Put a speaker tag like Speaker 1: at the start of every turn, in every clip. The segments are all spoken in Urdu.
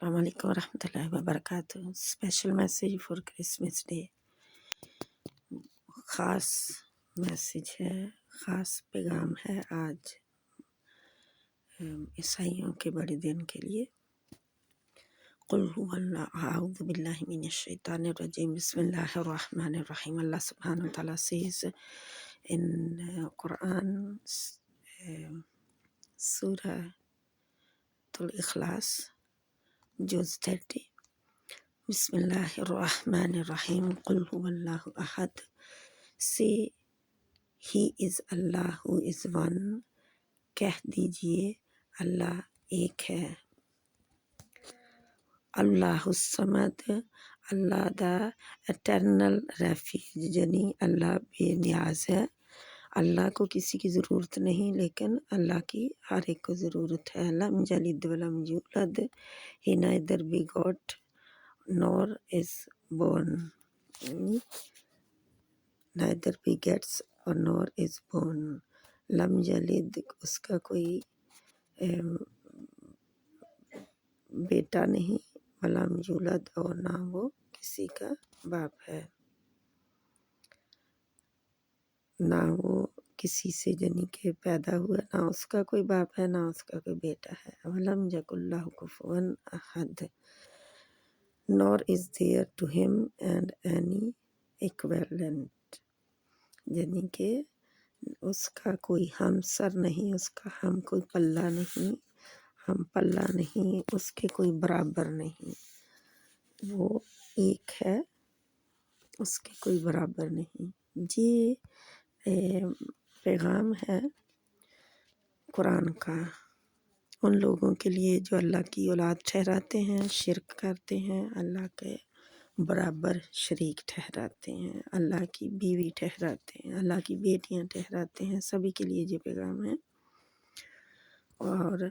Speaker 1: السلام علیکم ورحمۃ اللہ وبرکاتہ۔ Special message for Christmas day, خاص میسیج ہے، خاص پیغام ہے آج عیسائیوں کے بڑے دن کے لیے۔ قل هو اللہ اعوذ باللہ من الشیطان الرجیم بسم اللہ الرحمن الرحیم۔ اللہ سبحانہ وتعالیٰ says in Quran, Surah Al-Ikhlas, Juz 30, بسم اللہ الرحمن الرحیم قل هو اللہ احد، say he is Allah who is one، کہہ دیجئے اللہ ایک ہے۔ اللہ الصمد، اللہ دا اٹرنل ریفیوج، یعنی اللہ بے نیاز ہے۔ اللہ کو کسی کی ضرورت نہیں، لیکن اللہ کی ہر ایک کو ضرورت ہے۔ لم یلد ولم یولد، he neither begot nor is born، neither begets or nor is born۔ لم یلد، اس کا کوئی بیٹا نہیں، ولم یولد، اور نہ وہ کسی کا باپ ہے، نہ وہ کسی سے یعنی کہ پیدا ہوا، نہ اس کا کوئی باپ ہے، نہ اس کا کوئی بیٹا ہے۔ ولم یکن لہ کفوا احد، nor is there to him and any equivalent، یعنی کہ اس کا کوئی ہمسر نہیں، اس کا ہم کوئی پلہ نہیں، ہم پلہ نہیں، اس کے کوئی برابر نہیں، وہ ایک ہے، اس کے کوئی برابر نہیں۔ یہ پیغام ہے قرآن کا ان لوگوں کے لیے جو اللہ کی اولاد ٹھہراتے ہیں، شرک کرتے ہیں، اللہ کے برابر شریک ٹھہراتے ہیں، اللہ کی بیوی ٹھہراتے ہیں، اللہ کی بیٹیاں ٹھہراتے ہیں، سبھی کے لیے یہ پیغام ہے۔ اور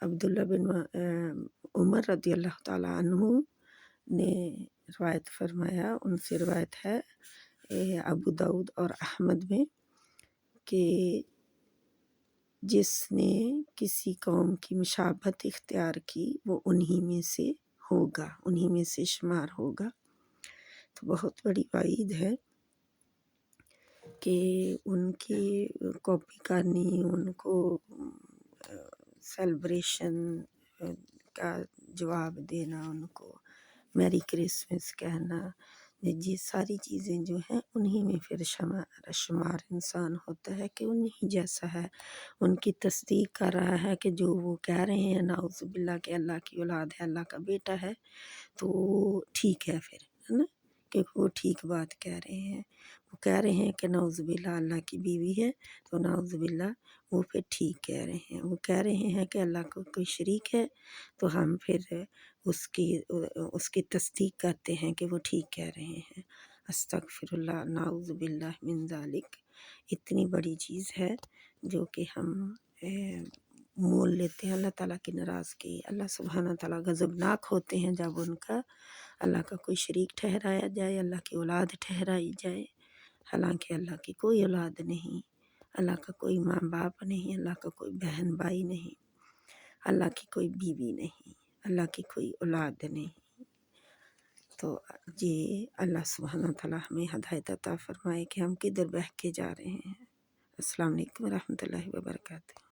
Speaker 1: عبداللہ بن عمر رضی اللہ تعالیٰ عنہ نے روایت فرمایا، ان سے روایت ہے ابو داؤد اور احمد میں، کہ جس نے کسی قوم کی مشابہت اختیار کی وہ انہی میں سے ہوگا، انہی میں سے شمار ہوگا۔ تو بہت بڑی وعید ہے کہ ان کی کاپی کرنی، ان کو سیلیبریشن کا جواب دینا، ان کو میری کرسمس کہنا، یہ ساری چیزیں جو ہیں انہی میں پھر شمار انسان ہوتا ہے کہ انہی جیسا ہے، ان کی تصدیق کر رہا ہے کہ جو وہ کہہ رہے ہیں نعوذ باللہ کہ اللہ کی اولاد ہے، اللہ کا بیٹا ہے، تو وہ ٹھیک ہے پھر، ہے نا، کہ وہ ٹھیک بات کہہ رہے ہیں۔ وہ کہہ رہے ہیں کہ نعوذ باللہ اللہ کی بیوی ہے، تو نعوذ باللہ وہ پھر ٹھیک کہہ رہے ہیں۔ وہ کہہ رہے ہیں کہ اللہ کو کوئی شریک ہے، تو ہم پھر اس کی تصدیق کرتے ہیں کہ وہ ٹھیک کہہ رہے ہیں۔ استغفر اللہ، نعوذ باللہ من ذالک، اتنی بڑی چیز ہے جو کہ ہم مول لیتے ہیں اللہ تعالیٰ کی ناراضگی۔ اللہ سبحانہ تعالیٰ غضبناک ہوتے ہیں جب ان کا اللہ کا کوئی شریک ٹھہرایا جائے، اللہ کی اولاد ٹھہرائی جائے، حالانکہ اللہ کی کوئی اولاد نہیں، اللہ کا کوئی ماں باپ نہیں، اللہ کا کوئی بہن بھائی نہیں، اللہ کی کوئی بیوی نہیں، اللہ کی کوئی اولاد نہیں۔ تو یہ اللہ سبحانہ تعالیٰ ہمیں ہدایت عطا فرمائے کہ ہم کدھر بہہ کے جا رہے ہیں۔ السلام علیکم ورحمۃ اللہ وبرکاتہ۔